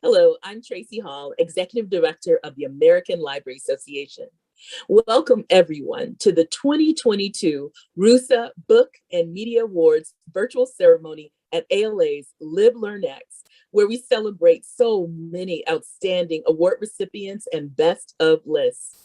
Hello, I'm Tracy Hall, Executive Director of the American Library Association. Welcome, everyone, to the 2022 RUSA Book and Media Awards virtual ceremony at ALA's Live Learn X, where we celebrate so many outstanding award recipients and best of lists.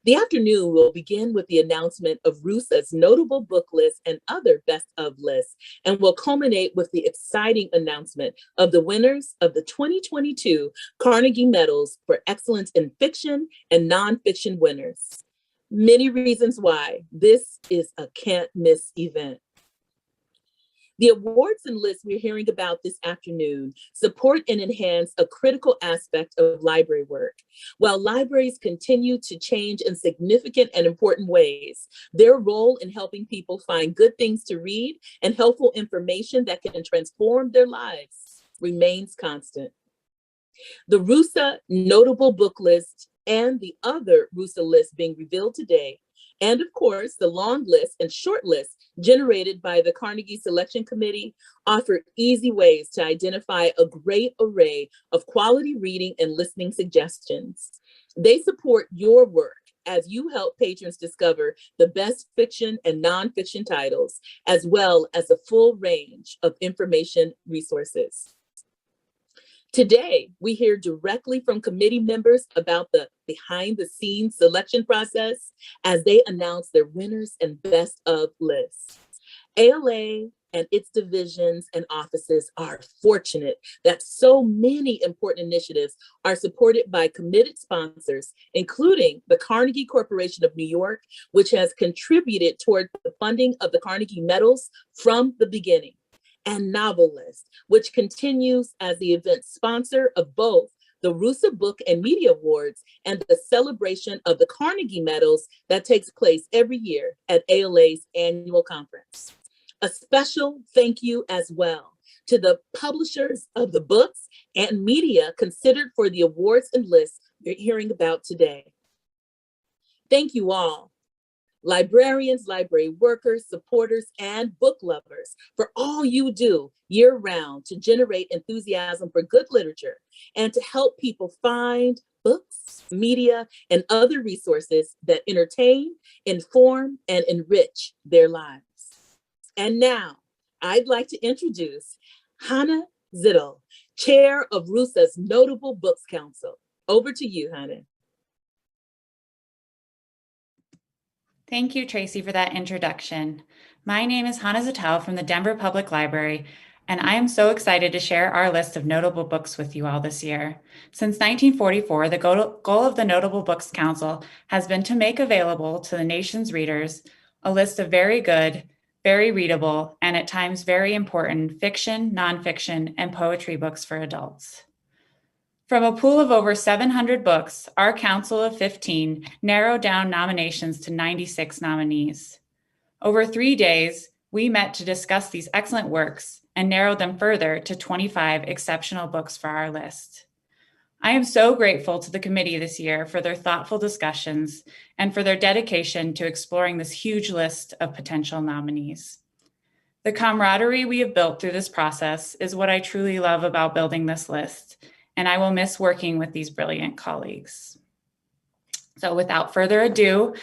The afternoon will begin with the announcement of RUSA's notable book list and other best of lists, and will culminate with the exciting announcement of the winners of the 2022 Carnegie Medals for Excellence in Fiction and Nonfiction winners. Many reasons why this is a can't miss event. The awards and lists we're hearing about this afternoon support and enhance a critical aspect of library work. While libraries continue to change in significant and important ways, their role in helping people find good things to read and helpful information that can transform their lives remains constant. The RUSA notable book list and the other RUSA lists being revealed today, and of course, the long list and short list generated by the Carnegie Selection Committee, offer easy ways to identify a great array of quality reading and listening suggestions. They support your work as you help patrons discover the best fiction and nonfiction titles, as well as a full range of information resources. Today, we hear directly from committee members about the behind-the-scenes selection process as they announce their winners and best of lists. ALA and its divisions and offices are fortunate that so many important initiatives are supported by committed sponsors, including the Carnegie Corporation of New York, which has contributed toward the funding of the Carnegie Medals from the beginning, and Novelist, which continues as the event sponsor of both the RUSA Book and Media Awards and the celebration of the Carnegie Medals that takes place every year at ALA's annual conference. A special thank you as well to the publishers of the books and media considered for the awards and lists you're hearing about today. Thank you all. Librarians, library workers, supporters, and book lovers, for all you do year-round to generate enthusiasm for good literature and to help people find books, media, and other resources that entertain, inform, and enrich their lives. And now, I'd like to introduce Hannah Zittel, Chair of RUSA's Notable Books Council. Over to you, Hannah. Thank you, Tracy, for that introduction. My name is Hannah Zittel from the Denver Public Library, and I am so excited to share our list of notable books with you all this year. Since 1944, the goal of the Notable Books Council has been to make available to the nation's readers a list of very good, very readable, and at times very important fiction, nonfiction, and poetry books for adults. From a pool of over 700 books, our Council of 15 narrowed down nominations to 96 nominees. Over 3 days, we met to discuss these excellent works and narrowed them further to 25 exceptional books for our list. I am so grateful to the committee this year for their thoughtful discussions and for their dedication to exploring this huge list of potential nominees. The camaraderie we have built through this process is what I truly love about building this list, and I will miss working with these brilliant colleagues. So without further ado,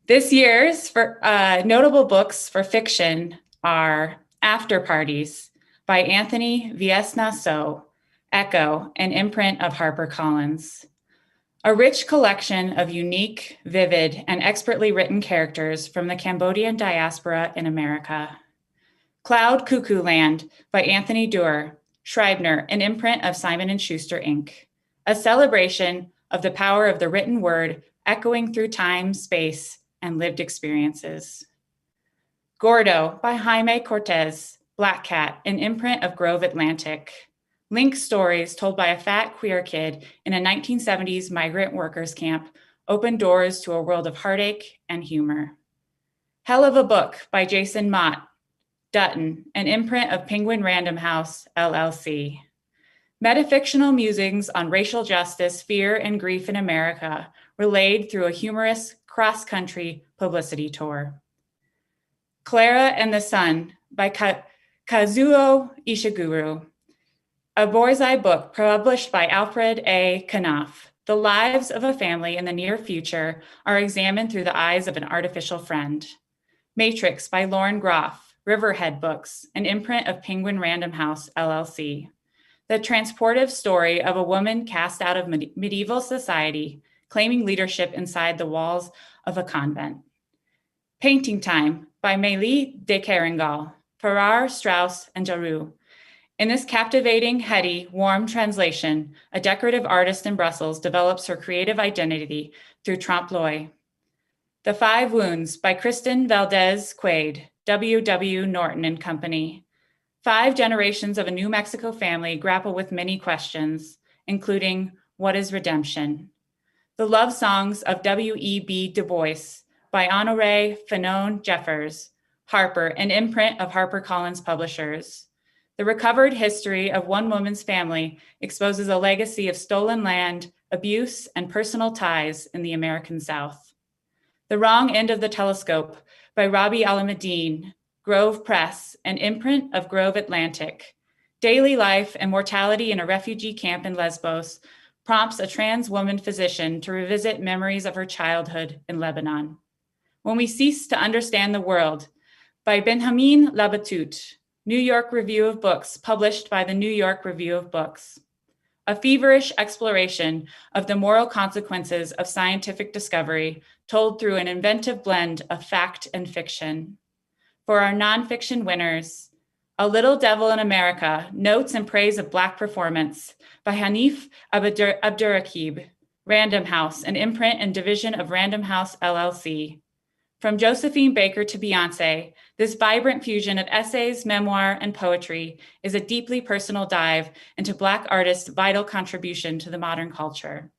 this year's notable books for fiction are After Parties by Anthony Viesnaso, Echo, an imprint of HarperCollins. A rich collection of unique, vivid, and expertly written characters from the Cambodian diaspora in America. Cloud Cuckoo Land by Anthony Doerr, Scribner, an imprint of Simon & Schuster, Inc., a celebration of the power of the written word echoing through time, space, and lived experiences. Gordo by Jaime Cortez, Black Cat, an imprint of Grove Atlantic. Link stories told by a fat queer kid in a 1970s migrant workers camp open doors to a world of heartache and humor. Hell of a Book by Jason Mott, Dutton, an imprint of Penguin Random House, LLC. Metafictional musings on racial justice, fear, and grief in America, relayed through a humorous cross-country publicity tour. Clara and the Sun by Kazuo Ishiguro. A Borzai book published by Alfred A. Knopf. The lives of a family in the near future are examined through the eyes of an artificial friend. Matrix by Lauren Groff, Riverhead Books, an imprint of Penguin Random House, LLC. The transportive story of a woman cast out of medieval society, claiming leadership inside the walls of a convent. Painting Time by Mélie de Kerangal, Farrar, Straus, and Giroux. In this captivating, heady, warm translation, a decorative artist in Brussels develops her creative identity through trompe-l'oeil. The Five Wounds by Kristen Valdez Quaid, W.W. Norton and Company. 5 generations of a New Mexico family grapple with many questions, including, what is redemption? The Love Songs of W.E.B. Du Bois by Honoré Fanon Jeffers, Harper, an imprint of HarperCollins Publishers. The recovered history of one woman's family exposes a legacy of stolen land, abuse, and personal ties in the American South. The Wrong End of the Telescope by Robbie Alameddine, Grove Press, an imprint of Grove Atlantic. Daily life and mortality in a refugee camp in Lesbos prompts a trans woman physician to revisit memories of her childhood in Lebanon. When We Cease to Understand the World by Benjamin Labatut, New York Review of Books, published by the New York Review of Books. A feverish exploration of the moral consequences of scientific discovery told through an inventive blend of fact and fiction. For our nonfiction winners, A Little Devil in America, Notes and Praise of Black Performance by Hanif Abdurraqib, Random House, an imprint and division of Random House, LLC. From Josephine Baker to Beyonce, this vibrant fusion of essays, memoir, and poetry is a deeply personal dive into Black artists' vital contribution to the modern culture.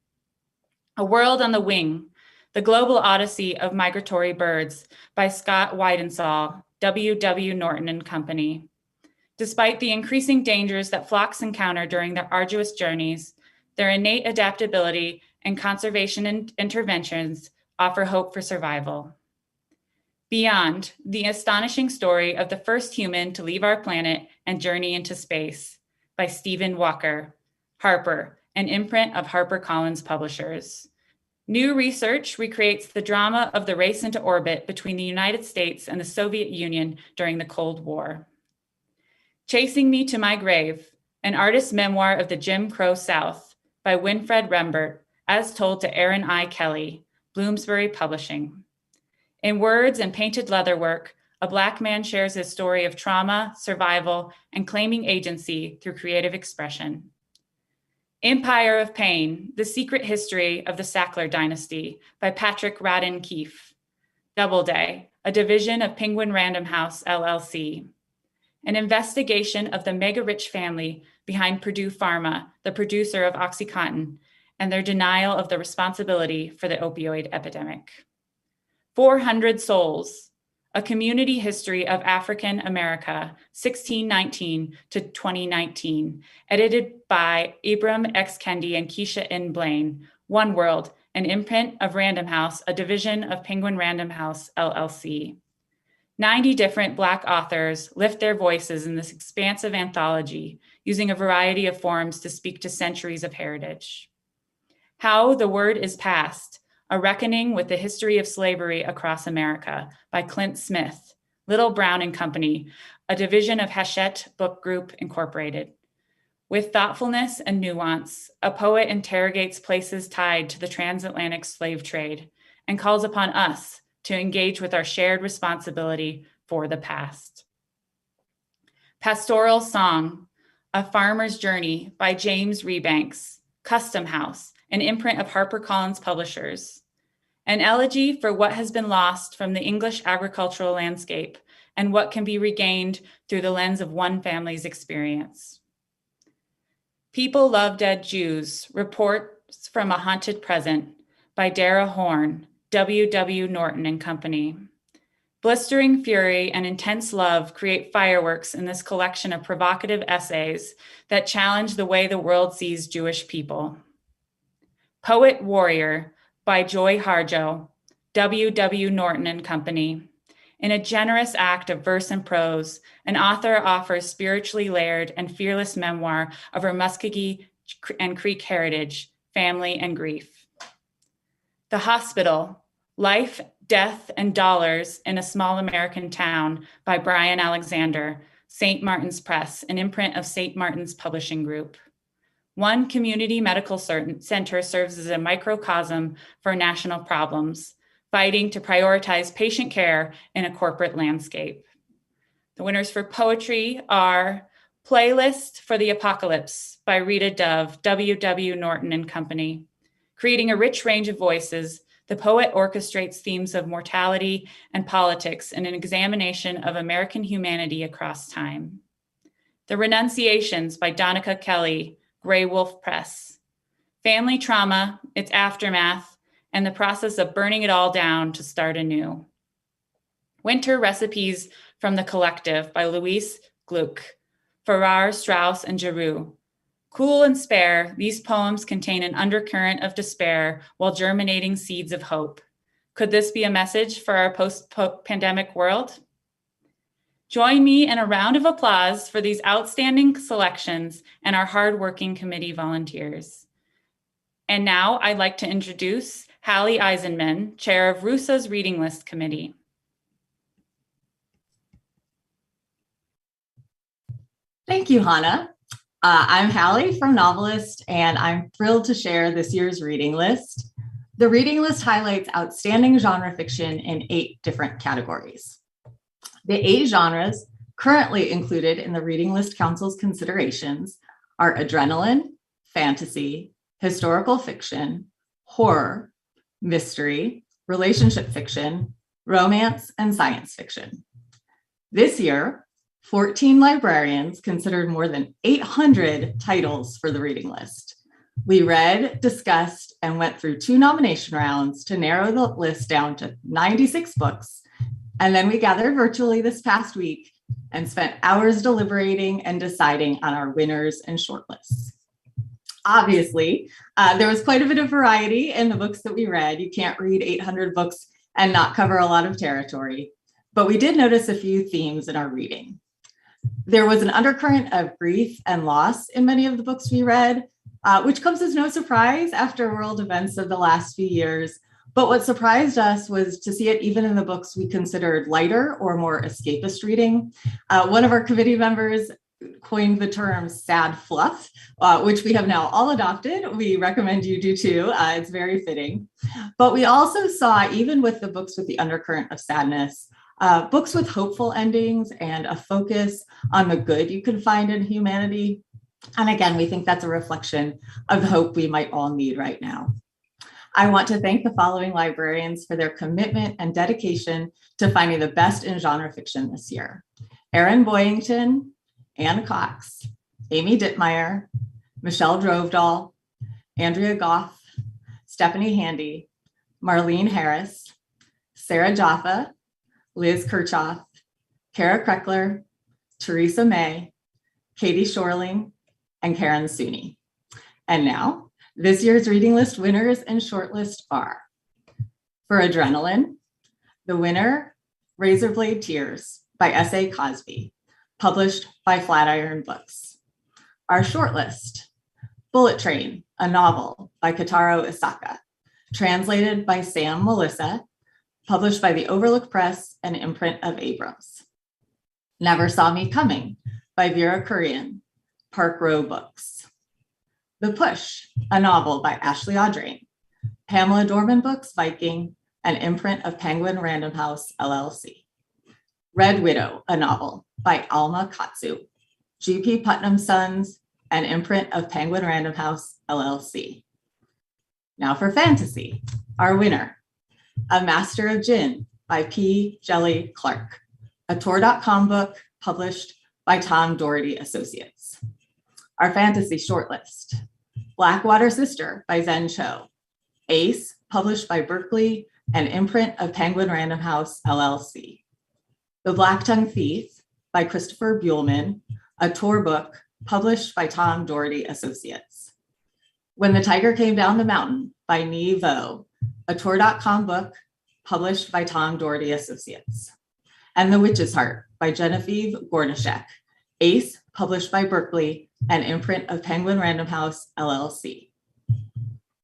A World on the Wing, The Global Odyssey of Migratory Birds by Scott Weidensaul, W.W. Norton and Company. Despite the increasing dangers that flocks encounter during their arduous journeys, their innate adaptability and conservation interventions offer hope for survival. Beyond, the astonishing story of the first human to leave our planet and journey into space by Stephen Walker, Harper, an imprint of HarperCollins Publishers. New research recreates the drama of the race into orbit between the United States and the Soviet Union during the Cold War. Chasing Me to My Grave, an artist's memoir of the Jim Crow South by Winfred Rembert, as told to Aaron I. Kelly, Bloomsbury Publishing. In words and painted leatherwork, a Black man shares his story of trauma, survival, and claiming agency through creative expression. Empire of Pain, The Secret History of the Sackler Dynasty by Patrick Radden Keefe. Doubleday, a division of Penguin Random House, LLC. An investigation of the mega-rich family behind Purdue Pharma, the producer of OxyContin, and their denial of the responsibility for the opioid epidemic. 400 Souls, A Community History of African America, 1619 to 2019, edited by Ibram X. Kendi and Keisha N. Blaine. One World, an imprint of Random House, a division of Penguin Random House, LLC. 90 different Black authors lift their voices in this expansive anthology, using a variety of forms to speak to centuries of heritage. How the Word is Passed, A Reckoning with the History of Slavery Across America by Clint Smith, Little Brown and Company, a division of Hachette Book Group Incorporated. With thoughtfulness and nuance, a poet interrogates places tied to the transatlantic slave trade and calls upon us to engage with our shared responsibility for the past. Pastoral Song, A Farmer's Journey by James Rebanks, Custom House, an imprint of HarperCollins Publishers. An elegy for what has been lost from the English agricultural landscape and what can be regained through the lens of one family's experience. People Love Dead Jews, Reports from a Haunted Present by Dara Horn, W.W. Norton and Company. Blistering fury and intense love create fireworks in this collection of provocative essays that challenge the way the world sees Jewish people. Poet Warrior by Joy Harjo, W.W. Norton and Company. In a generous act of verse and prose, an author offers spiritually layered and fearless memoir of her Muskogee and Creek heritage, family, and grief. The Hospital, Life, Death, and Dollars in a Small American Town by Brian Alexander, St. Martin's Press, an imprint of St. Martin's Publishing Group. One community medical center serves as a microcosm for national problems, fighting to prioritize patient care in a corporate landscape. The winners for poetry are Playlist for the Apocalypse by Rita Dove, W.W. Norton and Company. Creating a rich range of voices, the poet orchestrates themes of mortality and politics in an examination of American humanity across time. The Renunciations by Donica Kelly, Grey Wolf Press. Family trauma, its aftermath, and the process of burning it all down to start anew. Winter Recipes from the Collective by Louise Gluck, Farrar, Straus, and Giroux. Cool and spare, these poems contain an undercurrent of despair while germinating seeds of hope. Could this be a message for our post-pandemic world? Join me in a round of applause for these outstanding selections and our hardworking committee volunteers. And now I'd like to introduce Hallie Eisenman, chair of RUSA's Reading List Committee. Thank you, Hannah. I'm Hallie from Novelist, and I'm thrilled to share this year's reading list. The reading list highlights outstanding genre fiction in 8 different categories. The 8 genres currently included in the Reading List Council's considerations are adrenaline, fantasy, historical fiction, horror, mystery, relationship fiction, romance, and science fiction. This year, 14 librarians considered more than 800 titles for the reading list. We read, discussed, and went through 2 nomination rounds to narrow the list down to 96 books. And then we gathered virtually this past week and spent hours deliberating and deciding on our winners and shortlists. Obviously, there was quite a bit of variety in the books that we read. You can't read 800 books and not cover a lot of territory, but we did notice a few themes in our reading. There was an undercurrent of grief and loss in many of the books we read, which comes as no surprise after world events of the last few years. But what surprised us was to see it even in the books we considered lighter or more escapist reading. One of our committee members coined the term sad fluff, which we have now all adopted. We recommend you do too. It's very fitting. But we also saw, even with the books with the undercurrent of sadness, books with hopeful endings and a focus on the good you can find in humanity. And again, we think that's a reflection of the hope we might all need right now. I want to thank the following librarians for their commitment and dedication to finding the best in genre fiction this year: Erin Boyington, Anne Cox, Amy Dittmeyer, Michelle Drovedal, Andrea Goff, Stephanie Handy, Marlene Harris, Sarah Jaffa, Liz Kirchhoff, Kara Kreckler, Teresa May, Katie Shorling, and Karen Sooney. And now, this year's reading list winners and shortlist are: for Adrenaline, the winner, Razorblade Tears by S.A. Cosby, published by Flatiron Books. Our shortlist: Bullet Train, a novel by Kotaro Isaka, translated by Sam Melissa, published by the Overlook Press and imprint of Abrams. Never Saw Me Coming by Vera Kurian, Park Row Books. The Push, a novel by Ashley Audrain, Pamela Dorman Books, Viking, an imprint of Penguin Random House, LLC. Red Widow, a novel by Alma Katsu, G.P. Putnam Sons, an imprint of Penguin Random House, LLC. Now for fantasy, our winner, A Master of Gin by P. Jelly Clark, a Tor.com book published by Tom Doherty Associates. Our fantasy shortlist: Blackwater Sister by Zen Cho, Ace, published by Berkeley, an imprint of Penguin Random House, LLC. The Black Tongue Thief by Christopher Buhlman, a Tor book published by Tom Doherty Associates. When the Tiger Came Down the Mountain by Nii Vo, a Tor.com book published by Tom Doherty Associates. and The Witch's Heart by Genevieve Gornishek, Ace, published by Berkeley, and imprint of Penguin Random House, LLC.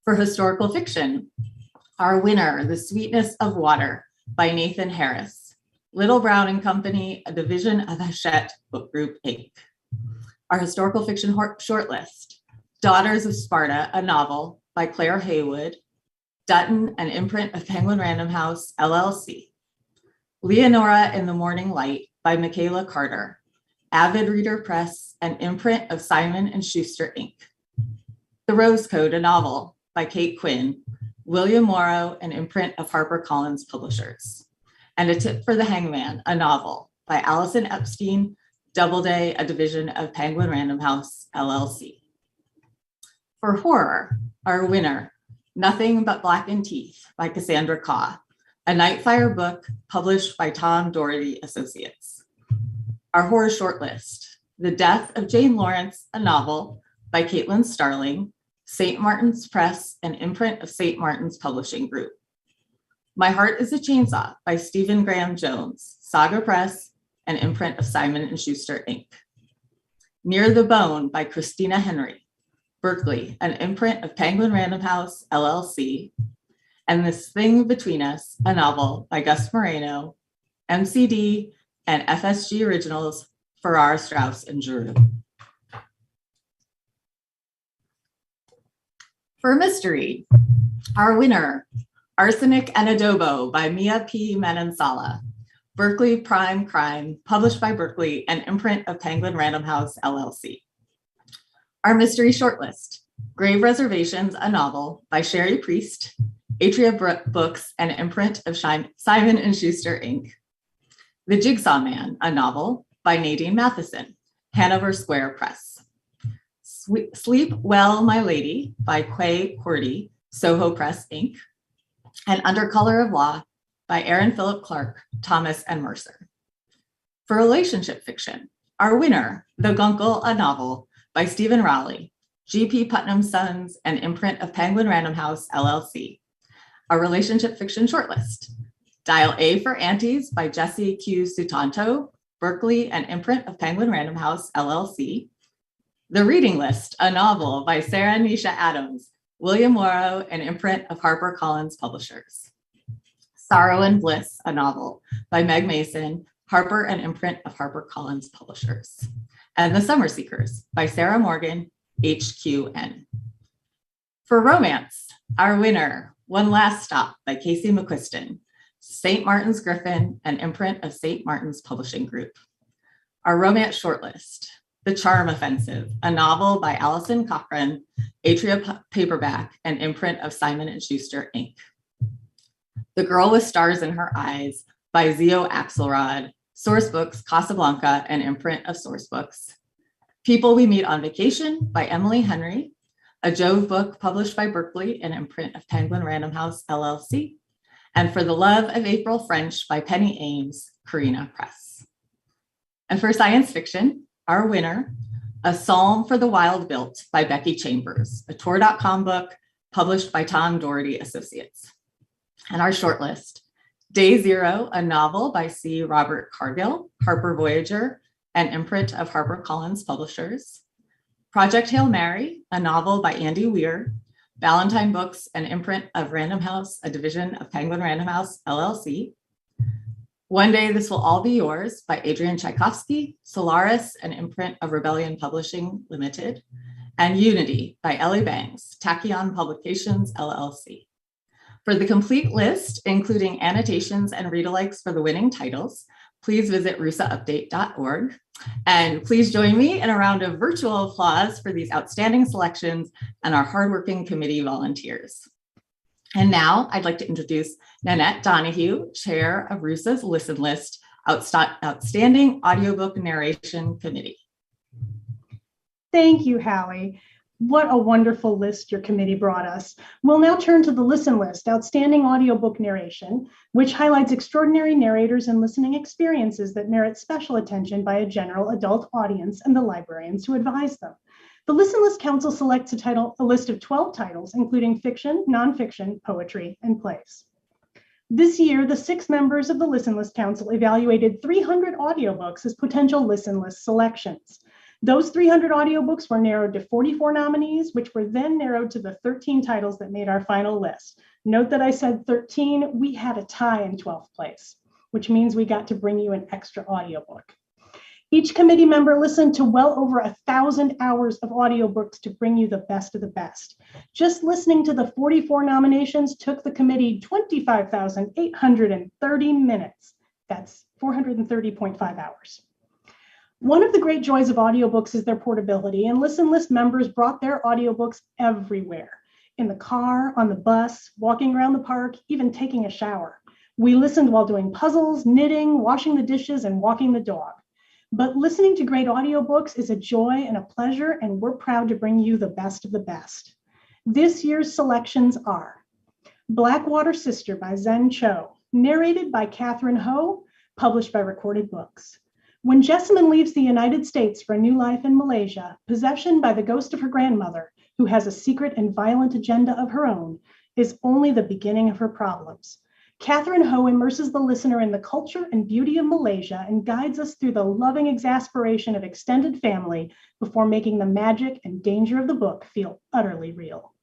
For historical fiction, our winner, The Sweetness of Water by Nathan Harris, Little Brown and Company, a division of Hachette Book Group, Inc. Our historical fiction shortlist, Daughters of Sparta, a novel by Claire Haywood, Dutton, an imprint of Penguin Random House, LLC. Leonora in the Morning Light by Michaela Carter, Avid Reader Press, an imprint of Simon & Schuster, Inc. The Rose Code, a novel by Kate Quinn, William Morrow, an imprint of HarperCollins Publishers. And A Tip for the Hangman, a novel by Allison Epstein, Doubleday, a division of Penguin Random House, LLC. For horror, our winner, Nothing But Blackened Teeth by Cassandra Kaw, a Nightfire book published by Tom Doherty Associates. Our horror shortlist, The Death of Jane Lawrence, a novel by Caitlin Starling, St. Martin's Press, an imprint of St. Martin's Publishing Group. My Heart is a Chainsaw by Stephen Graham Jones, Saga Press, an imprint of Simon & Schuster, Inc. Near the Bone by Christina Henry, Berkeley, an imprint of Penguin Random House, LLC. And This Thing Between Us, a novel by Gus Moreno, MCD, and FSG Originals, Farrar, Straus, and Giroux. For mystery, our winner, Arsenic and Adobo by Mia P. Manansala, Berkeley Prime Crime, published by Berkeley, an imprint of Penguin Random House, LLC. Our mystery shortlist, Grave Reservations, a novel by Sherry Priest, Atria Books, an imprint of Simon & Schuster, Inc. The Jigsaw Man, a novel by Nadine Matheson, Hanover Square Press. Sleep Well, My Lady by Quay Cordy, Soho Press, Inc. And Under Color of Law by Aaron Philip Clark, Thomas and Mercer. For relationship fiction, our winner, The Guncle, a novel by Stephen Rowley, G.P. Putnam's Sons, and imprint of Penguin Random House, LLC. Our relationship fiction shortlist, Dial A for Aunties by Jesse Q. Sutanto, Berkeley, an imprint of Penguin Random House, LLC. The Reading List, a novel by Sarah Nisha Adams, William Morrow, an imprint of HarperCollins Publishers. Sorrow and Bliss, a novel by Meg Mason, Harper, an imprint of HarperCollins Publishers. And The Summer Seekers by Sarah Morgan, HQN. For romance, our winner, One Last Stop by Casey McQuiston, St. Martin's Griffin, an imprint of St. Martin's Publishing Group. Our romance shortlist, The Charm Offensive, a novel by Allison Cochran, Atria Paperback, an imprint of Simon & Schuster, Inc. The Girl with Stars in Her Eyes by Zio Axelrod, Sourcebooks, Casablanca, an imprint of Sourcebooks. People We Meet on Vacation by Emily Henry, a Jove book published by Berkeley, an imprint of Penguin Random House, LLC. And For the Love of April French by Penny Ames, Carina Press. And for science fiction, our winner, A Psalm for the Wild Built by Becky Chambers, a Tor.com book published by Tom Doherty Associates. And our shortlist, Day Zero, a novel by C. Robert Cargill, Harper Voyager, an imprint of HarperCollins Publishers. Project Hail Mary, a novel by Andy Weir, Ballantine Books, an imprint of Random House, a division of Penguin Random House, LLC. One Day This Will All Be Yours by Adrian Tchaikovsky, Solaris, an imprint of Rebellion Publishing Limited. And Unity by Ellie Banks, Tachyon Publications, LLC. For the complete list, including annotations and read-alikes for the winning titles, please visit rusaupdate.org. And please join me in a round of virtual applause for these outstanding selections and our hardworking committee volunteers. And now I'd like to introduce Nanette Donahue, Chair of RUSA's Listen List Outstanding Audiobook Narration Committee. Thank you, Hallie. What a wonderful list your committee brought us. We'll now turn to the Listen List, Outstanding Audiobook Narration, which highlights extraordinary narrators and listening experiences that merit special attention by a general adult audience and the librarians who advise them. The Listen List Council selects a list of 12 titles, including fiction, nonfiction, poetry, and plays. This year, the 6 members of the Listen List Council evaluated 300 audiobooks as potential Listen List selections. Those 300 audiobooks were narrowed to 44 nominees, which were then narrowed to the 13 titles that made our final list. Note that I said 13, we had a tie in 12th place, which means we got to bring you an extra audiobook. Each committee member listened to well over 1,000 hours of audiobooks to bring you the best of the best. Just listening to the 44 nominations took the committee 25,830 minutes. That's 430.5 hours. One of the great joys of audiobooks is their portability, and Listen List members brought their audiobooks everywhere. In the car, on the bus, walking around the park, even taking a shower. We listened while doing puzzles, knitting, washing the dishes, and walking the dog. But listening to great audiobooks is a joy and a pleasure, and we're proud to bring you the best of the best. This year's selections are Blackwater Sister by Zen Cho, narrated by Catherine Ho, published by Recorded Books. When Jessamine leaves the United States for a new life in Malaysia, possession by the ghost of her grandmother, who has a secret and violent agenda of her own, is only the beginning of her problems. Catherine Ho immerses the listener in the culture and beauty of Malaysia and guides us through the loving exasperation of extended family before making the magic and danger of the book feel utterly real.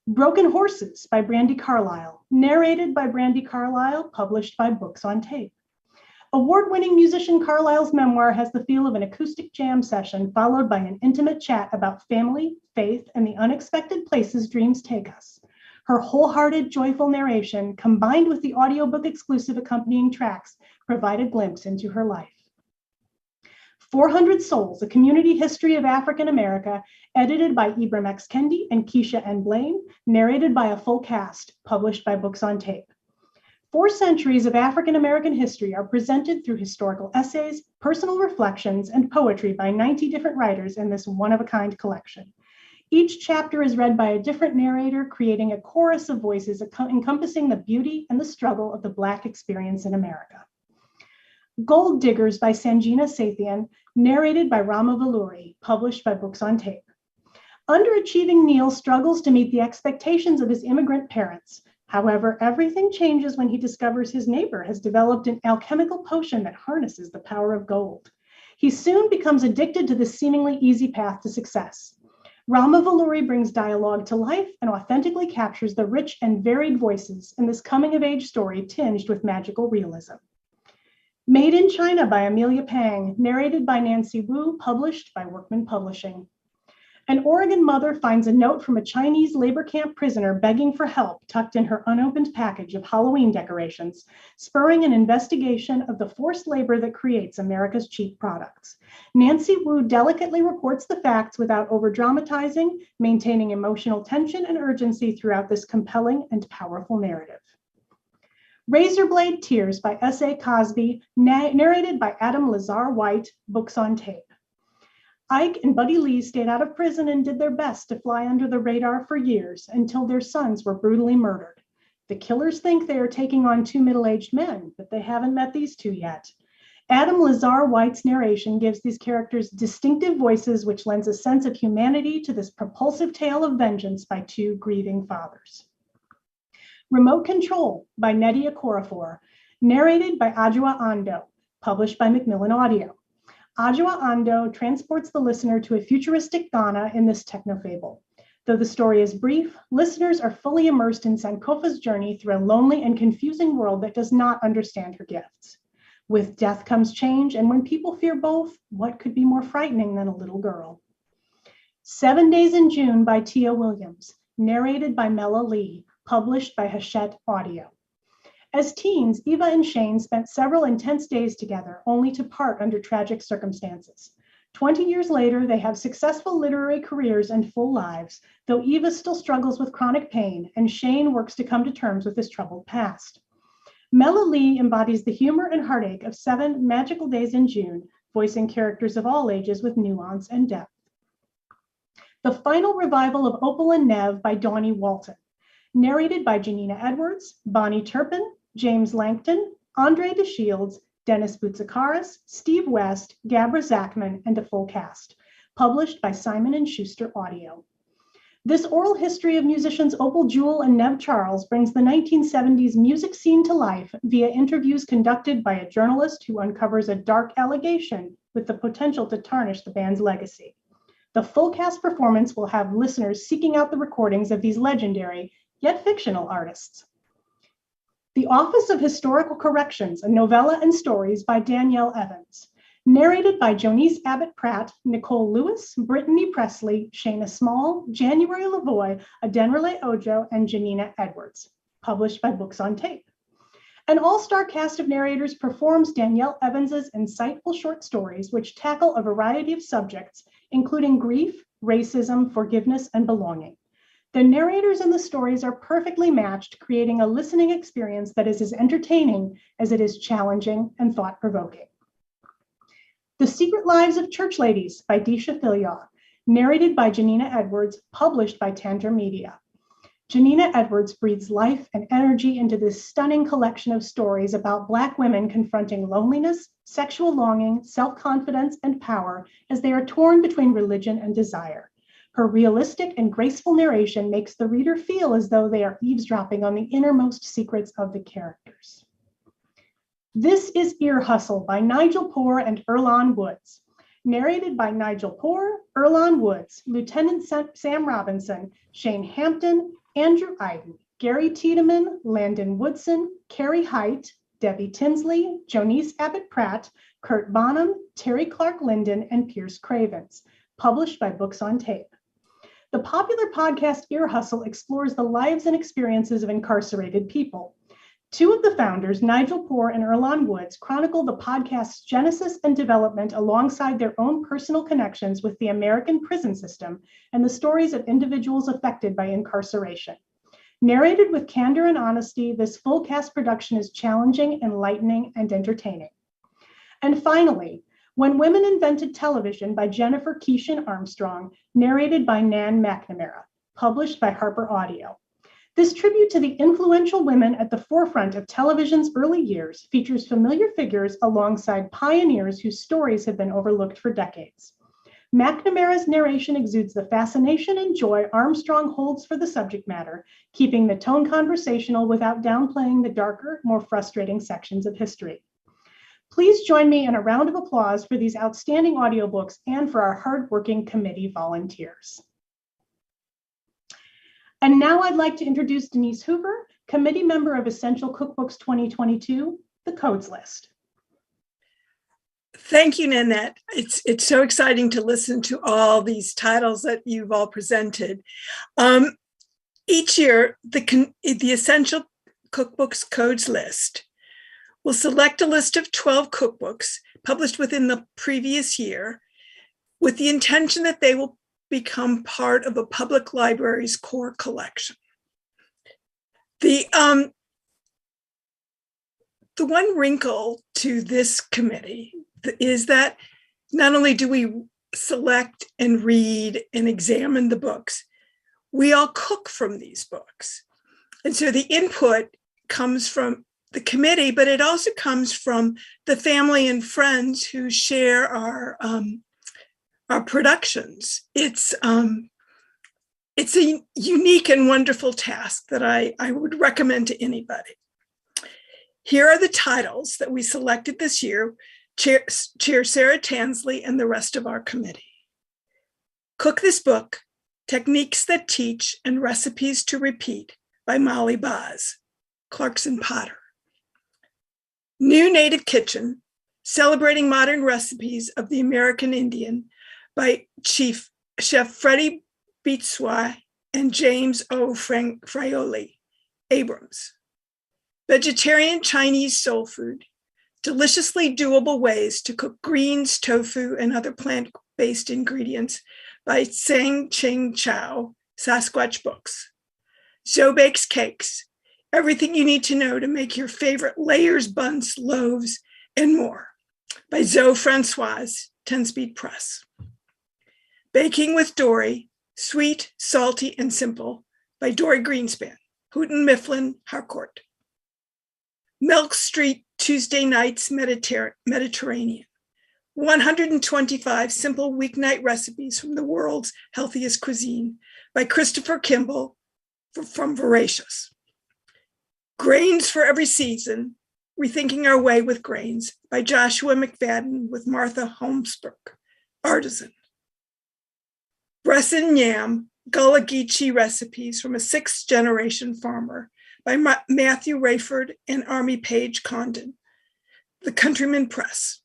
Broken Horses by Brandi Carlile, narrated by Brandi Carlile, published by Books on Tape. Award-winning musician Carlile's memoir has the feel of an acoustic jam session followed by an intimate chat about family, faith, and the unexpected places dreams take us. Her wholehearted, joyful narration, combined with the audiobook exclusive accompanying tracks, provide a glimpse into her life. 400 Souls, A Community History of African America, edited by Ibram X. Kendi and Keisha N. Blaine, narrated by a full cast, published by Books on Tape. 4 centuries of African American history are presented through historical essays, personal reflections, and poetry by 90 different writers in this one-of-a-kind collection. Each chapter is read by a different narrator, creating a chorus of voices encompassing the beauty and the struggle of the Black experience in America. Gold Diggers by Sanjina Sathian, narrated by Rama Valluri, published by Books on Tape. Underachieving Neil struggles to meet the expectations of his immigrant parents. However, everything changes when he discovers his neighbor has developed an alchemical potion that harnesses the power of gold. He soon becomes addicted to this seemingly easy path to success. Rama Valluri brings dialogue to life and authentically captures the rich and varied voices in this coming-of-age story tinged with magical realism. Made in China by Amelia Pang, narrated by Nancy Wu, published by Workman Publishing. An Oregon mother finds a note from a Chinese labor camp prisoner begging for help tucked in her unopened package of Halloween decorations, spurring an investigation of the forced labor that creates America's cheap products. Nancy Wu delicately reports the facts without over-dramatizing, maintaining emotional tension and urgency throughout this compelling and powerful narrative. Razorblade Tears by S.A. Cosby, narrated by Adam Lazar White, Books on Tape. Ike and Buddy Lee stayed out of prison and did their best to fly under the radar for years until their sons were brutally murdered. The killers think they are taking on 2 middle-aged men, but they haven't met these 2 yet. Adam Lazar White's narration gives these characters distinctive voices, which lends a sense of humanity to this propulsive tale of vengeance by 2 grieving fathers. Remote Control by Nnedi Okorafor, narrated by Adjoa Ando, published by Macmillan Audio. Adjoa Ando transports the listener to a futuristic Ghana in this technofable. Though the story is brief, listeners are fully immersed in Sankofa's journey through a lonely and confusing world that does not understand her gifts. With death comes change, and when people fear both, what could be more frightening than a little girl? 7 Days in June by Tia Williams, narrated by Mela Lee, published by Hachette Audio. As teens, Eva and Shane spent several intense days together, only to part under tragic circumstances. 20 years later, they have successful literary careers and full lives, though Eva still struggles with chronic pain and Shane works to come to terms with his troubled past. Mela Lee embodies the humor and heartache of 7 magical days in June, voicing characters of all ages with nuance and depth. The final revival of Opal and Nev by Dawnie Walton, narrated by Janina Edwards, Bonnie Turpin, James Langton, Andre DeShields, Dennis Boutsikaris, Steve West, Gabra Zachman, and a full cast, published by Simon & Schuster Audio. This oral history of musicians Opal Jewell and Nev Charles brings the 1970s music scene to life via interviews conducted by a journalist who uncovers a dark allegation with the potential to tarnish the band's legacy. The full cast performance will have listeners seeking out the recordings of these legendary, yet fictional artists. The Office of Historical Corrections, a novella and stories by Danielle Evans. Narrated by Jonice Abbott Pratt, Nicole Lewis, Brittany Presley, Shayna Small, January Lavoie, Adenrele Ojo, and Janina Edwards. Published by Books on Tape. An all-star cast of narrators performs Danielle Evans's insightful short stories, which tackle a variety of subjects, including grief, racism, forgiveness, and belonging. The narrators in the stories are perfectly matched, creating a listening experience that is as entertaining as it is challenging and thought-provoking. The Secret Lives of Church Ladies by Disha Filyaw, narrated by Janina Edwards, published by Tantor Media. Janina Edwards breathes life and energy into this stunning collection of stories about Black women confronting loneliness, sexual longing, self-confidence, and power as they are torn between religion and desire. Her realistic and graceful narration makes the reader feel as though they are eavesdropping on the innermost secrets of the characters. This is Ear Hustle by Nigel Poor and Earlonne Woods. Narrated by Nigel Poor, Earlonne Woods, Lieutenant Sam Robinson, Shane Hampton, Andrew Iden, Gary Tiedemann, Landon Woodson, Carrie Height, Debbie Tinsley, Jonice Abbott Pratt, Kurt Bonham, Terry Clark Linden, and Pierce Cravens. Published by Books on Tape. The popular podcast Ear Hustle explores the lives and experiences of incarcerated people. Two of the founders, Nigel Poor and Earlonne Woods, chronicle the podcast's genesis and development alongside their own personal connections with the American prison system and the stories of individuals affected by incarceration. Narrated with candor and honesty, this full cast production is challenging, enlightening, and entertaining. And finally, When Women Invented Television by Jennifer Keeshan Armstrong, narrated by Nan McNamara, published by Harper Audio. This tribute to the influential women at the forefront of television's early years features familiar figures alongside pioneers whose stories have been overlooked for decades. McNamara's narration exudes the fascination and joy Armstrong holds for the subject matter, keeping the tone conversational without downplaying the darker, more frustrating sections of history. Please join me in a round of applause for these outstanding audiobooks and for our hardworking committee volunteers. And now I'd like to introduce Denise Hoover, committee member of Essential Cookbooks 2022, the Codes List. Thank you, Nanette. It's so exciting to listen to all these titles that you've all presented. Each year, the Essential Cookbooks Codes List will select a list of 12 cookbooks published within the previous year with the intention that they will become part of a public library's core collection. The one wrinkle to this committee is that not only do we select and read and examine the books, we all cook from these books. And so the input comes from the committee, but it also comes from the family and friends who share our productions. It's a unique and wonderful task that I would recommend to anybody. Here are the titles that we selected this year. Chair Sarah Tansley and the rest of our committee. Cook This Book, Techniques That Teach and Recipes to Repeat by Molly Baz, Clarkson Potter. New Native Kitchen, Celebrating Modern Recipes of the American Indian by Chef Freddie Beatswa and James O. Fraioli Abrams. Vegetarian Chinese Soul Food, Deliciously Doable Ways to Cook Greens, Tofu, and Other Plant-Based Ingredients by Sang Ching Chow, Sasquatch Books. Zoe Bakes Cakes, Everything You Need to Know to Make Your Favorite Layers, Buns, Loaves, and More by Zoe Francoise, 10-Speed Press. Baking with Dory, Sweet, Salty, and Simple by Dory Greenspan, Houghton Mifflin Harcourt. Milk Street Tuesday Nights Mediterranean, 125 Simple Weeknight Recipes from the World's Healthiest Cuisine by Christopher Kimball from Voracious. Grains for Every Season, Rethinking Our Way with Grains by Joshua McFadden with Martha Holmesbrook, Artisan. Bresson Yam, Gullah Geechee Recipes from a Sixth Generation Farmer by Matthew Rayford and Army Page Condon, The Countryman Press.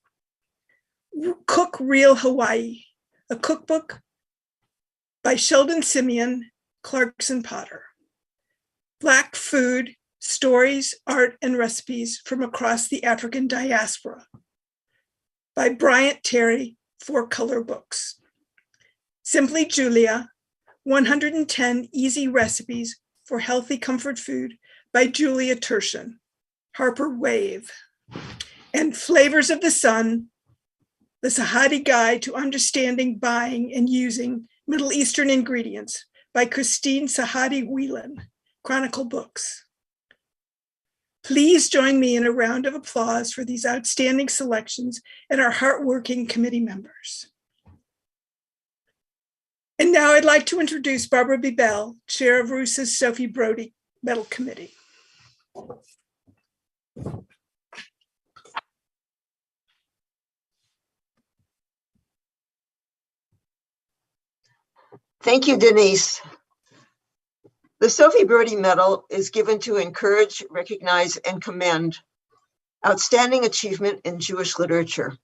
Cook Real Hawaii, a cookbook by Sheldon Simeon, Clarkson Potter. Black Food, Stories, Art, and Recipes from Across the African Diaspora by Bryant Terry, Four Color Books. Simply Julia, 110 Easy Recipes for Healthy Comfort Food by Julia Turshen, Harper Wave. And Flavors of the Sun, The Sahadi Guide to Understanding, Buying, and Using Middle Eastern Ingredients by Christine Sahadi Whelan, Chronicle Books. Please join me in a round of applause for these outstanding selections and our hardworking committee members. And now I'd like to introduce Barbara Bebel, Chair of RUSA's Sophie Brody Medal Committee. Thank you, Denise. The Sophie Brody Medal is given to encourage, recognize, and commend outstanding achievement in Jewish literature.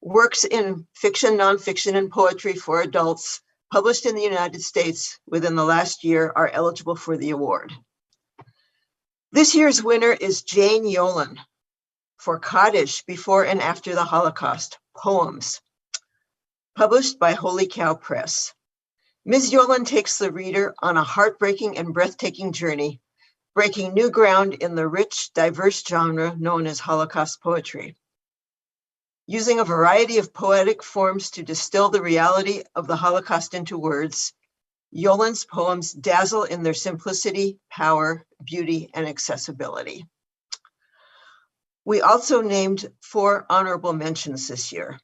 Works in fiction, nonfiction, and poetry for adults published in the United States within the last year are eligible for the award. This year's winner is Jane Yolen for Kaddish Before and After the Holocaust, Poems, published by Holy Cow Press. Ms. Yolen takes the reader on a heartbreaking and breathtaking journey, breaking new ground in the rich, diverse genre known as Holocaust poetry. Using a variety of poetic forms to distill the reality of the Holocaust into words, Yolen's poems dazzle in their simplicity, power, beauty, and accessibility. We also named 4 honorable mentions this year.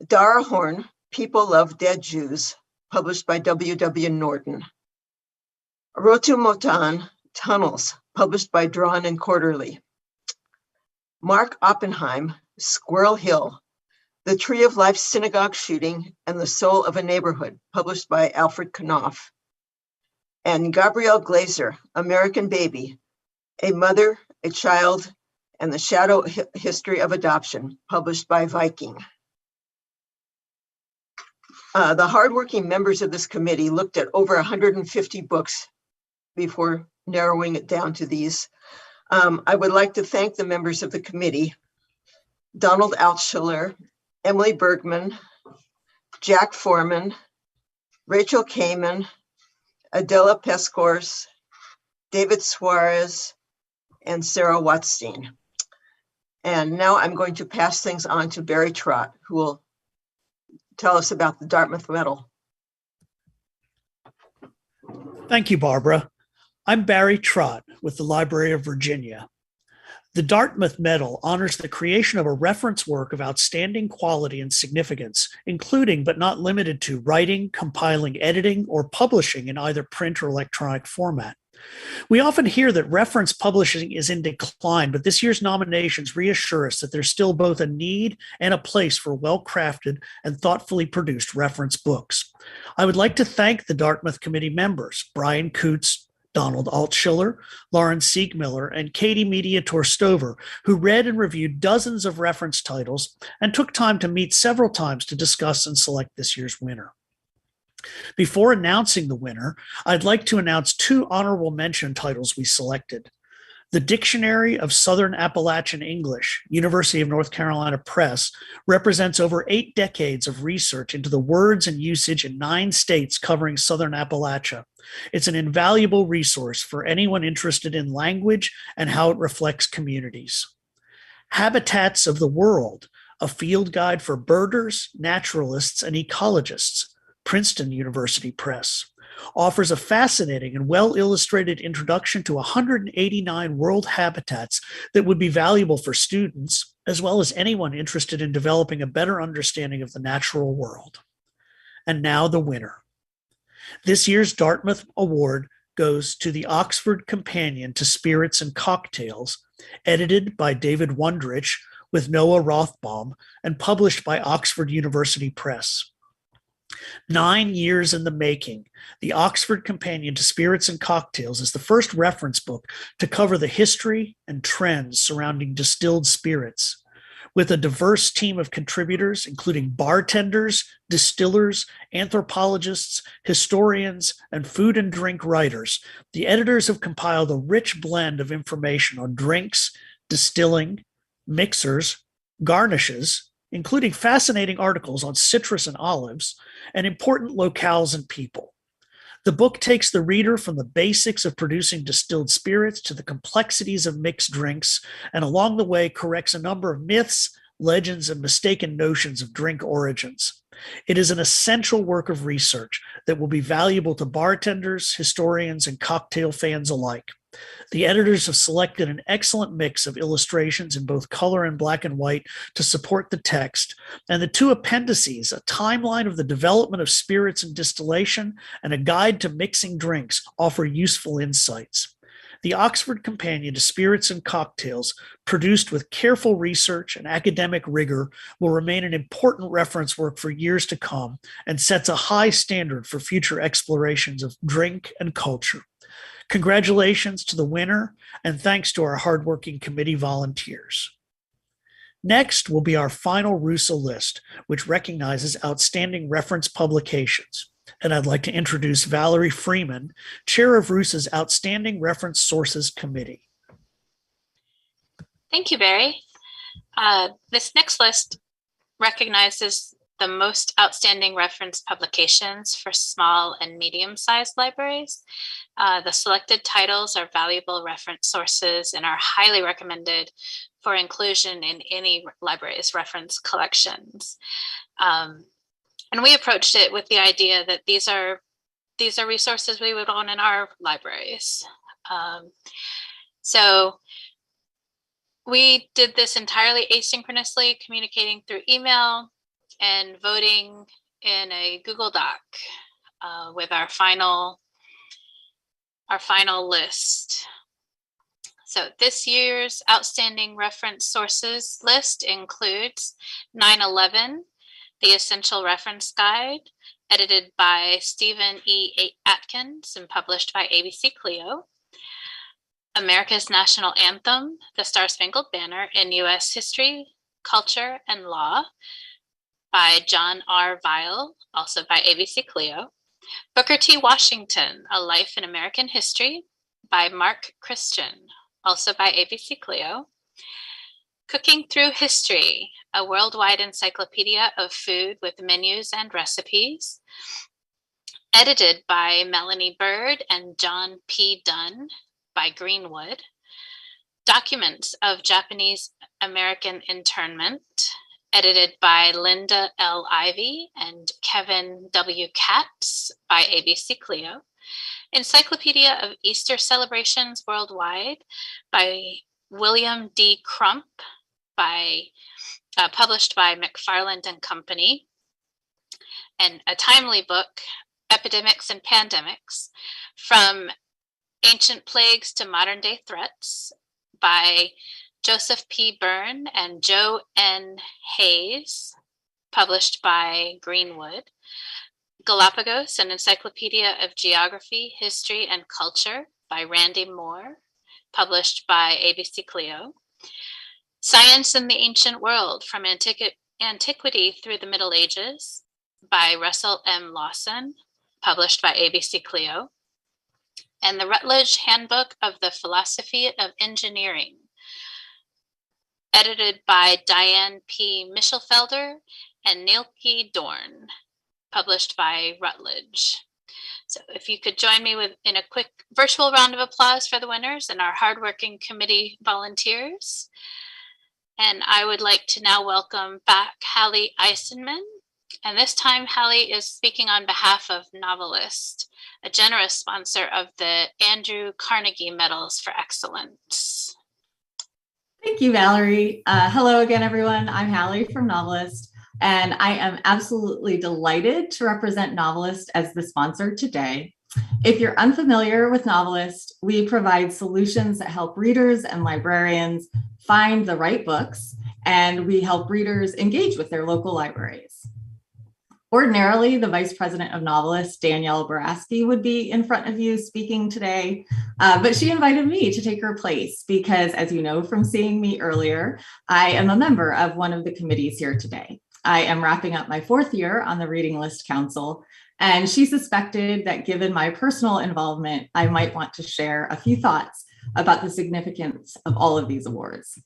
Dara Horn, People Love Dead Jews, published by W.W. Norton. Rotu Motan, Tunnels, published by Drawn and Quarterly. Mark Oppenheim, Squirrel Hill, The Tree of Life Synagogue Shooting and the Soul of a Neighborhood, published by Alfred Knopf. And Gabrielle Glazer, American Baby, A Mother, a Child, and the Shadow History of Adoption, published by Viking. The hardworking members of this committee looked at over 150 books before narrowing it down to these. I would like to thank the members of the committee, Donald Altschiller, Emily Bergman, Jack Foreman, Rachel Kamen, Adela Peskors, David Suarez, and Sarah Watstein. And now I'm going to pass things on to Barry Trott, who will tell us about the Dartmouth Medal. Thank you, Barbara. I'm Barry Trott with the Library of Virginia. The Dartmouth Medal honors the creation of a reference work of outstanding quality and significance, including but not limited to writing, compiling, editing, or publishing in either print or electronic format. We often hear that reference publishing is in decline, but this year's nominations reassure us that there's still both a need and a place for well-crafted and thoughtfully produced reference books. I would like to thank the Dartmouth Committee members, Brian Coots, Donald Altschiller, Lauren Siegmiller, and Katie Mediator-Stover, who read and reviewed dozens of reference titles and took time to meet several times to discuss and select this year's winner. Before announcing the winner, I'd like to announce 2 honorable mention titles we selected. The Dictionary of Southern Appalachian English, University of North Carolina Press, represents over 8 decades of research into the words and usage in 9 states covering Southern Appalachia. It's an invaluable resource for anyone interested in language and how it reflects communities. Habitats of the World, a field guide for birders, naturalists, and ecologists, Princeton University Press, offers a fascinating and well-illustrated introduction to 189 world habitats that would be valuable for students, as well as anyone interested in developing a better understanding of the natural world. And now the winner. This year's Dartmouth Award goes to the Oxford Companion to Spirits and Cocktails, edited by David Wondrich with Noah Rothbaum and published by Oxford University Press. 9 years in the making, the Oxford Companion to Spirits and Cocktails is the first reference book to cover the history and trends surrounding distilled spirits. With a diverse team of contributors, including bartenders, distillers, anthropologists, historians, and food and drink writers, the editors have compiled a rich blend of information on drinks, distilling, mixers, garnishes, including fascinating articles on citrus and olives, and important locales and people. The book takes the reader from the basics of producing distilled spirits to the complexities of mixed drinks, and along the way corrects a number of myths, legends, and mistaken notions of drink origins. It is an essential work of research that will be valuable to bartenders, historians, and cocktail fans alike. The editors have selected an excellent mix of illustrations in both color and black and white to support the text, and the two appendices, a timeline of the development of spirits and distillation and a guide to mixing drinks, offer useful insights. The Oxford Companion to Spirits and Cocktails, produced with careful research and academic rigor, will remain an important reference work for years to come and sets a high standard for future explorations of drink and culture. Congratulations to the winner, and thanks to our hardworking committee volunteers. Next will be our final RUSA list, which recognizes outstanding reference publications. And I'd like to introduce Valerie Freeman, chair of RUSA's Outstanding Reference Sources Committee. Thank you, Barry. This next list recognizes the most outstanding reference publications for small and medium-sized libraries. The selected titles are valuable reference sources and are highly recommended for inclusion in any library's reference collections. And we approached it with the idea that these are resources we would want in our libraries. So we did this entirely asynchronously, communicating through email and voting in a Google Doc with our final list. So this year's outstanding reference sources list includes 9/11, the Essential Reference Guide, edited by Stephen E. Atkins and published by ABC Clio. America's National Anthem, the Star-Spangled Banner in U.S. History, Culture, and Law, by John R. Veil, also by ABC Clio. Booker T. Washington, A Life in American History, by Mark Christian, also by ABC Clio. Cooking Through History, a worldwide encyclopedia of food with menus and recipes, edited by Melanie Bird and John P. Dunn, by Greenwood. Documents of Japanese American Internment, edited by Linda L. Ivey and Kevin W. Katz, by ABC Clio. Encyclopedia of Easter Celebrations Worldwide, by William D. Crump, published by McFarland and Company. And a timely book, Epidemics and Pandemics, From Ancient Plagues to Modern Day Threats, by Joseph P. Byrne and Joe N. Hayes, published by Greenwood. Galapagos, an Encyclopedia of Geography, History, and Culture, by Randy Moore, published by ABC Clio. Science in the Ancient World, From Antiquity Through the Middle Ages, by Russell M. Lawson, published by ABC Clio. And the Rutledge Handbook of the Philosophy of Engineering, edited by Diane P. Michelfelder and Nilke Dorn, published by Rutledge. So if you could join me in a quick virtual round of applause for the winners and our hardworking committee volunteers. And I would like to now welcome back Hallie Eisenman. And this time Hallie is speaking on behalf of Novelist, a generous sponsor of the Andrew Carnegie Medals for Excellence. Thank you, Valerie. Hello again, everyone. I'm Hallie from Novelist, and I am absolutely delighted to represent Novelist as the sponsor today. If you're unfamiliar with Novelist, we provide solutions that help readers and librarians find the right books, and we help readers engage with their local libraries. Ordinarily, the Vice President of Novelist, Danielle Boraski, would be in front of you speaking today, but she invited me to take her place because, as you know from seeing me earlier, I am a member of one of the committees here today. I am wrapping up my 4th year on the Reading List Council, and she suspected that given my personal involvement, I might want to share a few thoughts about the significance of all of these awards.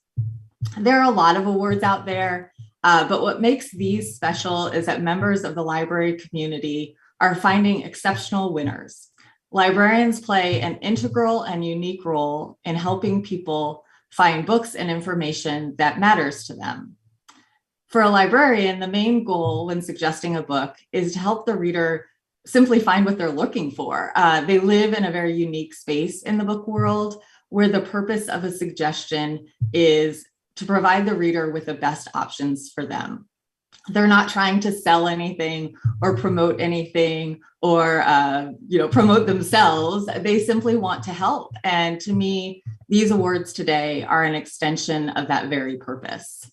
There are a lot of awards out there, but what makes these special is that members of the library community are finding exceptional winners. Librarians play an integral and unique role in helping people find books and information that matters to them. For a librarian, the main goal when suggesting a book is to help the reader simply find what they're looking for. They live in a very unique space in the book world where the purpose of a suggestion is to provide the reader with the best options for them. They're not trying to sell anything or promote anything or promote themselves. They simply want to help. And to me, these awards today are an extension of that very purpose.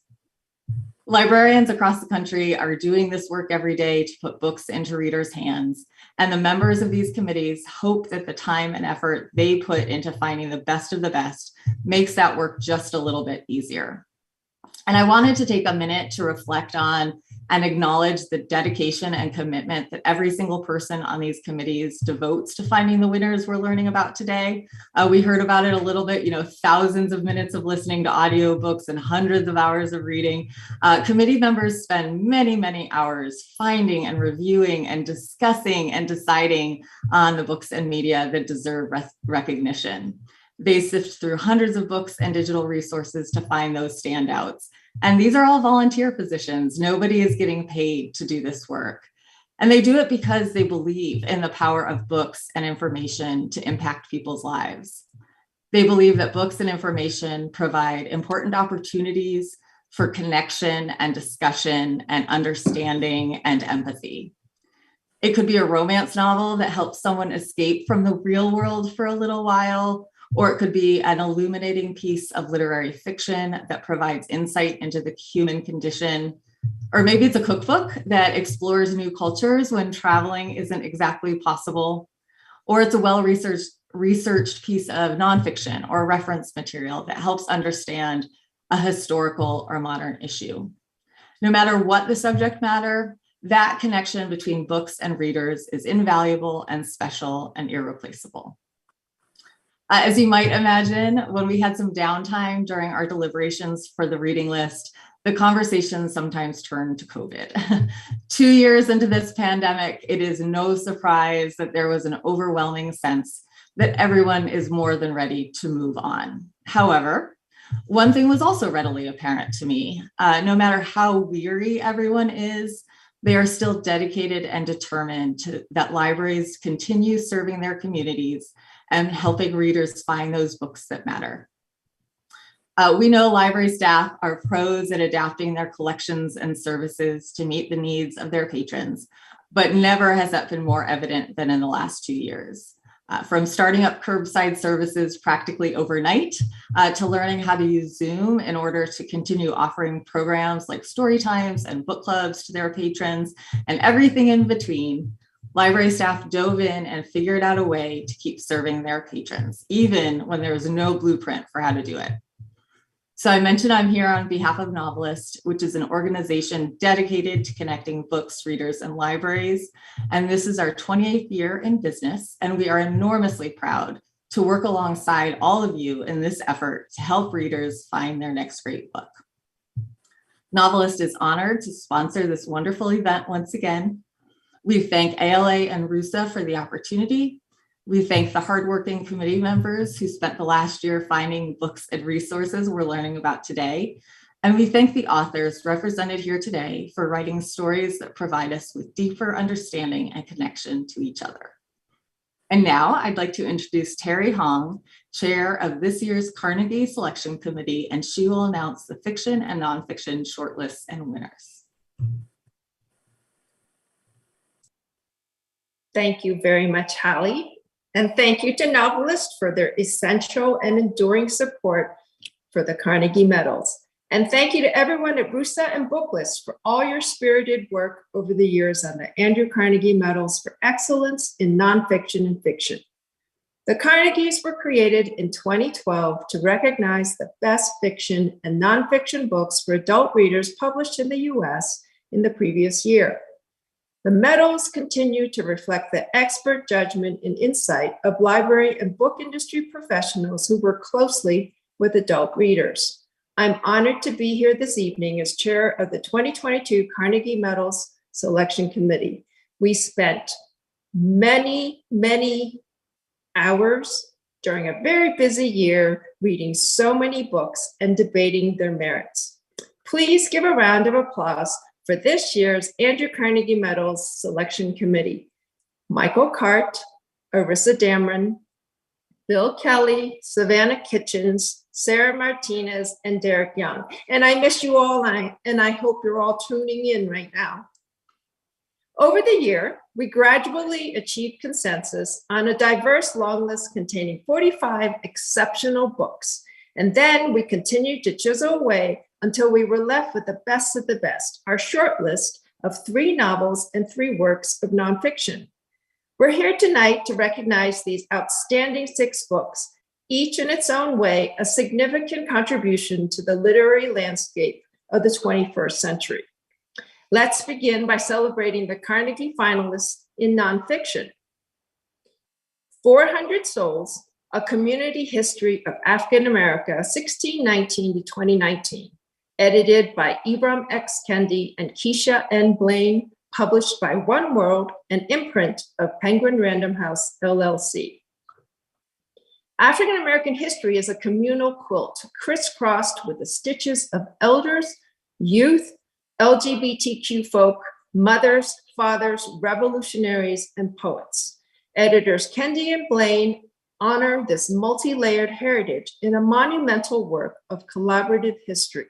Librarians across the country are doing this work every day to put books into readers' hands. And the members of these committees hope that the time and effort they put into finding the best of the best makes that work just a little bit easier. And I wanted to take a minute to reflect on and acknowledge the dedication and commitment that every single person on these committees devotes to finding the winners we're learning about today. We heard about it a little bit, thousands of minutes of listening to audiobooks and hundreds of hours of reading. Committee members spend many, many hours finding and reviewing and discussing and deciding on the books and media that deserve recognition. They sift through hundreds of books and digital resources to find those standouts. And these are all volunteer positions. Nobody is getting paid to do this work. And they do it because they believe in the power of books and information to impact people's lives. They believe that books and information provide important opportunities for connection and discussion and understanding and empathy. It could be a romance novel that helps someone escape from the real world for a little while, or it could be an illuminating piece of literary fiction that provides insight into the human condition. Or maybe it's a cookbook that explores new cultures when traveling isn't exactly possible. Or it's a well-researched piece of nonfiction or reference material that helps understand a historical or modern issue. No matter what the subject matter, that connection between books and readers is invaluable and special and irreplaceable. As you might imagine, when we had some downtime during our deliberations for the reading list, the conversation sometimes turned to COVID. 2 years into this pandemic, it is no surprise that there was an overwhelming sense that everyone is more than ready to move on. However, one thing was also readily apparent to me. No matter how weary everyone is, they are still dedicated and determined that libraries continue serving their communities and helping readers find those books that matter. We know library staff are pros at adapting their collections and services to meet the needs of their patrons, but never has that been more evident than in the last 2 years. From starting up curbside services practically overnight to learning how to use Zoom in order to continue offering programs like story times and book clubs to their patrons and everything in between, library staff dove in and figured out a way to keep serving their patrons, even when there was no blueprint for how to do it. So I mentioned I'm here on behalf of Novelist, which is an organization dedicated to connecting books, readers, and libraries. And this is our 28th year in business, and we are enormously proud to work alongside all of you in this effort to help readers find their next great book. Novelist is honored to sponsor this wonderful event once again. We thank ALA and RUSA for the opportunity. We thank the hardworking committee members who spent the last year finding books and resources we're learning about today. And we thank the authors represented here today for writing stories that provide us with deeper understanding and connection to each other. And now I'd like to introduce Terry Hong, chair of this year's Carnegie Selection Committee, and she will announce the fiction and nonfiction shortlists and winners. Thank you very much, Hallie. And thank you to Novelist for their essential and enduring support for the Carnegie Medals. And thank you to everyone at RUSA and Booklist for all your spirited work over the years on the Andrew Carnegie Medals for excellence in nonfiction and fiction. The Carnegies were created in 2012 to recognize the best fiction and nonfiction books for adult readers published in the US in the previous year. The medals continue to reflect the expert judgment and insight of library and book industry professionals who work closely with adult readers. I'm honored to be here this evening as chair of the 2022 Carnegie Medals Selection Committee. We spent many hours during a very busy year reading so many books and debating their merits. Please give a round of applause for this year's Andrew Carnegie Medals Selection Committee: Michael Cart, Arissa Damron, Bill Kelly, Savannah Kitchens, Sarah Martinez, and Derek Young. And I miss you all, and I hope you're all tuning in right now. Over the year, we gradually achieved consensus on a diverse long list containing 45 exceptional books. And then we continued to chisel away until we were left with the best of the best, our short list of 3 novels and 3 works of nonfiction. We're here tonight to recognize these outstanding 6 books, each in its own way a significant contribution to the literary landscape of the 21st century. Let's begin by celebrating the Carnegie finalists in nonfiction. 400 Souls, A Community History of African America, 1619 to 2019, edited by Ibram X. Kendi and Keisha N. Blaine, published by One World, an imprint of Penguin Random House, LLC. African American history is a communal quilt crisscrossed with the stitches of elders, youth, LGBTQ folk, mothers, fathers, revolutionaries, and poets. Editors Kendi and Blaine honor this multi-layered heritage in a monumental work of collaborative history.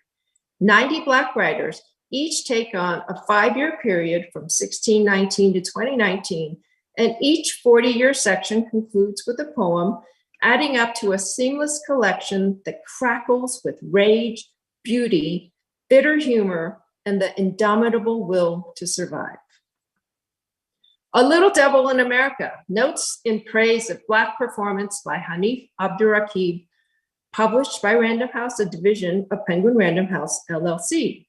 90 Black writers each take on a 5-year period from 1619 to 2019, and each 40-year section concludes with a poem, adding up to a seamless collection that crackles with rage, beauty, bitter humor, and the indomitable will to survive. A Little Devil in America, notes in praise of Black performance by Hanif Abdurraqib, published by Random House, a division of Penguin Random House, LLC.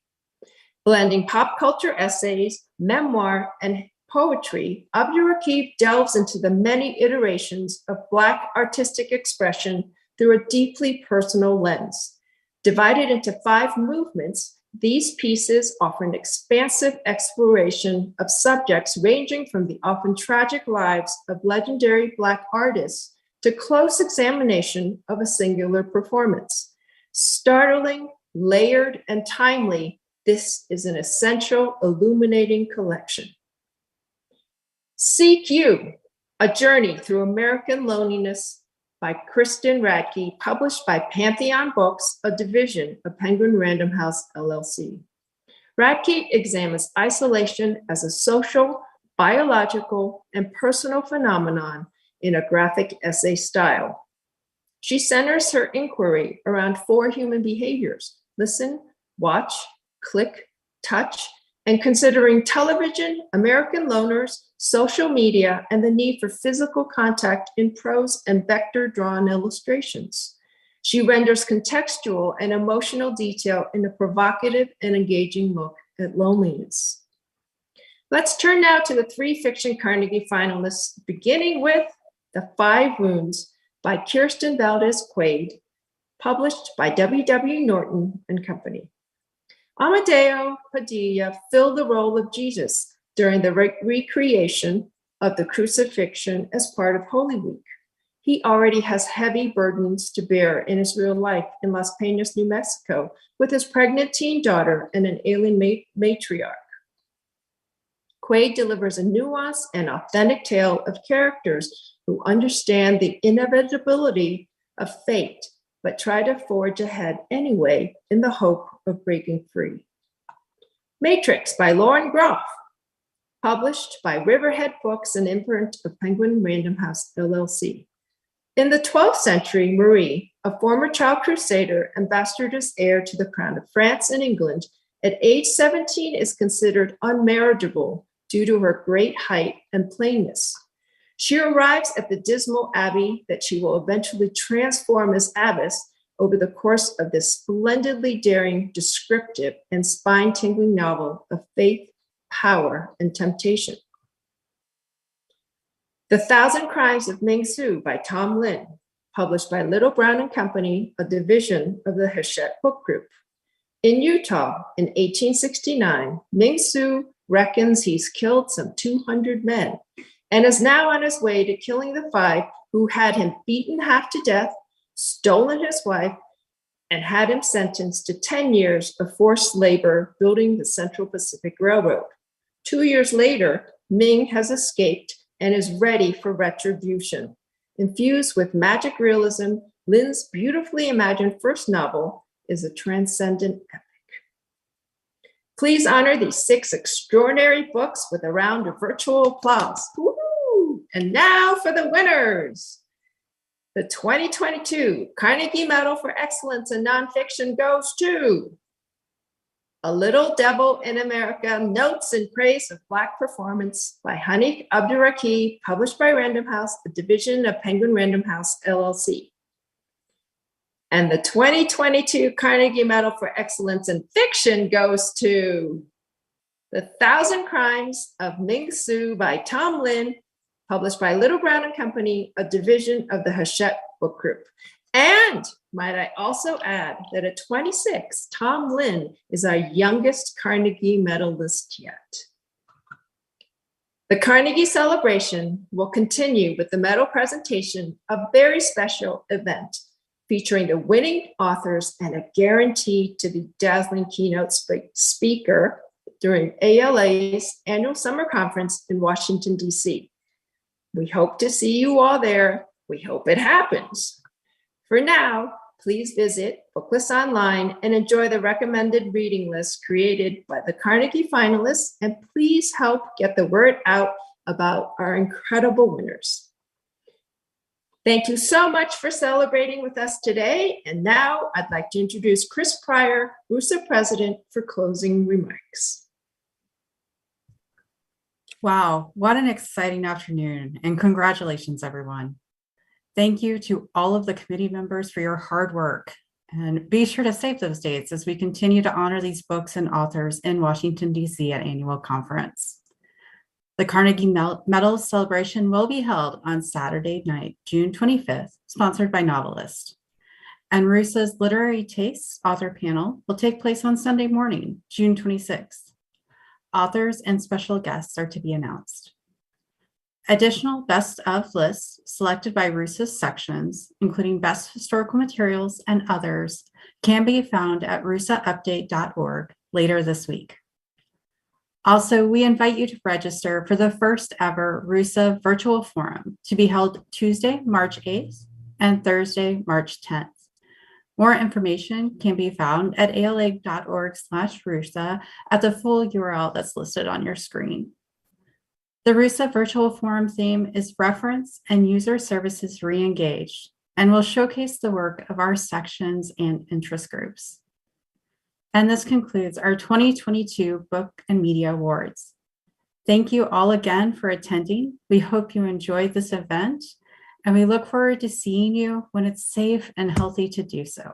Blending pop culture essays, memoir, and poetry, Abdurraqib delves into the many iterations of Black artistic expression through a deeply personal lens. Divided into 5 movements, these pieces offer an expansive exploration of subjects ranging from the often tragic lives of legendary Black artists to close examination of a singular performance. Startling, layered, and timely, this is an essential, illuminating collection. Seek You, A Journey Through American Loneliness by Kristen Radke, published by Pantheon Books, a division of Penguin Random House, LLC. Radke examines isolation as a social, biological, and personal phenomenon in a graphic essay style. She centers her inquiry around 4 human behaviors: listen, watch, click, touch, and considering television, American loners, social media, and the need for physical contact in prose and vector-drawn illustrations. She renders contextual and emotional detail in a provocative and engaging look at loneliness. Let's turn now to the 3 Fiction Carnegie finalists, beginning with The 5 Wounds by Kirsten Valdez Quaid, published by W.W. Norton and Company. Amadeo Padilla filled the role of Jesus during the recreation of the crucifixion as part of Holy Week. He already has heavy burdens to bear in his real life in Las Peñas, New Mexico, with his pregnant teen daughter and an alien matriarch. Quaid delivers a nuanced and authentic tale of characters who understand the inevitability of fate, but try to forge ahead anyway in the hope of breaking free. Matrix by Lauren Groff, published by Riverhead Books, an imprint of Penguin Random House, LLC. In the 12th century, Marie, a former child crusader, ambassadress heir to the crown of France and England, at age 17 is considered unmarriageable due to her great height and plainness. She arrives at the dismal abbey that she will eventually transform as abbess over the course of this splendidly daring, descriptive, and spine-tingling novel of faith, power, and temptation. The Thousand Crimes of Ming Su by Tom Lin, published by Little Brown and Company, a division of the Hachette Book Group. In Utah, in 1869, Ming Su reckons he's killed some 200 men and is now on his way to killing the 5 who had him beaten half to death, stolen his wife, and had him sentenced to 10 years of forced labor building the Central Pacific Railroad. 2 years later, Ming has escaped and is ready for retribution. Infused with magic realism, Lin's beautifully imagined first novel is a transcendent epic. Please honor these 6 extraordinary books with a round of virtual applause. Woo-hoo! And now for the winners. The 2022 Carnegie Medal for Excellence in Nonfiction goes to A Little Devil in America, Notes in Praise of Black Performance by Hanif Abdurraqi, published by Random House, a division of Penguin Random House, LLC. And the 2022 Carnegie Medal for Excellence in Fiction goes to The Thousand Crimes of Ming Su by Tom Lin, published by Little Brown and Company, a division of the Hachette Book Group. And might I also add that at 26, Tom Lin is our youngest Carnegie medalist yet. The Carnegie celebration will continue with the medal presentation, a very special event featuring the winning authors and a guarantee to be dazzling keynote speaker during ALA's annual summer conference in Washington, D.C. We hope to see you all there. We hope it happens. For now, please visit Booklist Online and enjoy the recommended reading list created by the Carnegie finalists, and please help get the word out about our incredible winners. Thank you so much for celebrating with us today. And now I'd like to introduce Chris Pryor, RUSA President, for closing remarks. Wow, what an exciting afternoon, and congratulations, everyone. Thank you to all of the committee members for your hard work, and be sure to save those dates as we continue to honor these books and authors in Washington, D.C. at annual conference. The Carnegie Medals celebration will be held on Saturday night, June 25th, sponsored by Novelist. And RUSA's Literary Tastes author panel will take place on Sunday morning, June 26th. Authors and special guests are to be announced. Additional best of lists selected by RUSA's sections, including best historical materials and others, can be found at rusaupdate.org later this week. Also, we invite you to register for the first ever RUSA virtual forum to be held Tuesday, March 8th and Thursday, March 10th. More information can be found at ala.org/RUSA at the full URL that's listed on your screen. The RUSA virtual forum theme is Reference and User Services Re-engaged, and will showcase the work of our sections and interest groups. And this concludes our 2022 Book and Media Awards. Thank you all again for attending. We hope you enjoyed this event, and we look forward to seeing you when it's safe and healthy to do so.